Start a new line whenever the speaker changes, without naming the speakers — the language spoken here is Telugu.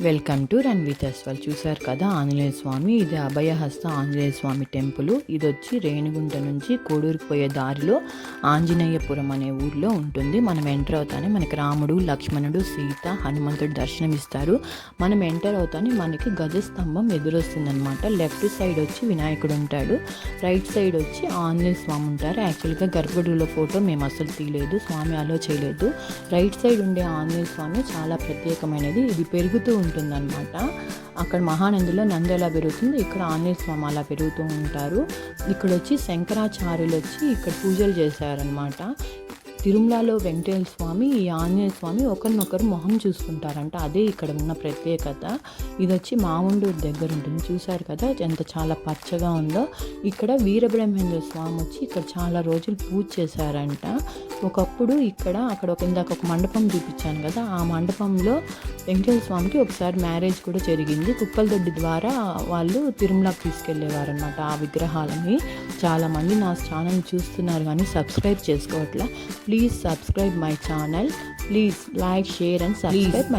వెల్కమ్ టు రన్ విత్ అస్వల్. చూసారు కదా ఆంజనేయ స్వామి, ఇది అభయహస్త ఆంజనేయ స్వామి టెంపుల్. ఇది వచ్చి రేణిగుంట నుంచి కోడూరుకు పోయే దారిలో ఆంజనేయపురం అనే ఊర్లో ఉంటుంది. మనం ఎంటర్ అవుతానే మనకి రాముడు, లక్ష్మణుడు, సీత, హనుమంతుడు దర్శనం ఇస్తారు. మనం ఎంటర్ అవుతానే మనకి గజస్తంభం ఎదురొస్తుంది అనమాట. లెఫ్ట్ సైడ్ వచ్చి వినాయకుడు ఉంటాడు, రైట్ సైడ్ వచ్చి ఆంజనేయ స్వామి ఉంటారు. యాక్చువల్గా గర్భగుడిలో ఫోటో మేము అసలు తీయలేదు, స్వామి అలో చేయలేదు. రైట్ సైడ్ ఉండే ఆంజనేయ స్వామి చాలా ప్రత్యేకమైనది. ఇది పెరుగుతూ ఉంటుందన్నమాట. అక్కడ మహానందిలో నంది ఎలా పెరుగుతుంది, ఇక్కడ ఆంజనేయ స్వామి అలా పెరుగుతూ ఉంటారు. ఇక్కడ వచ్చి శంకరాచార్యులు వచ్చి ఇక్కడ పూజలు చేశారనమాట. తిరుమలలో వెంకటేశ్వర స్వామి, ఈ ఆంజనేయ స్వామి ఒకరినొకరు మొహం చూసుకుంటారంట. అదే ఇక్కడ ఉన్న ప్రత్యేకత. ఇది వచ్చి మాముండూరు దగ్గర ఉంటుంది. చూశారు కదా ఎంత చాలా పచ్చగా ఉందో. ఇక్కడ వీరబ్రహ్మేంద్ర స్వామి వచ్చి ఇక్కడ చాలా రోజులు పూజ చేశారంట. ఒకప్పుడు అక్కడ ఇందాక ఒక మండపం చూపించాను కదా, ఆ మండపంలో వెంకటేశ్వర స్వామికి ఒకసారి మ్యారేజ్ కూడా జరిగింది. కుక్కల దొడ్డి ద్వారా వాళ్ళు తిరుమలకి తీసుకెళ్లేవారు అనమాట ఆ విగ్రహాలని. చాలామంది నా ఛానల్ చూస్తున్నారు కానీ సబ్స్క్రైబ్ చేసుకోవట్లే. Please subscribe my channel. Please like, share and subscribe my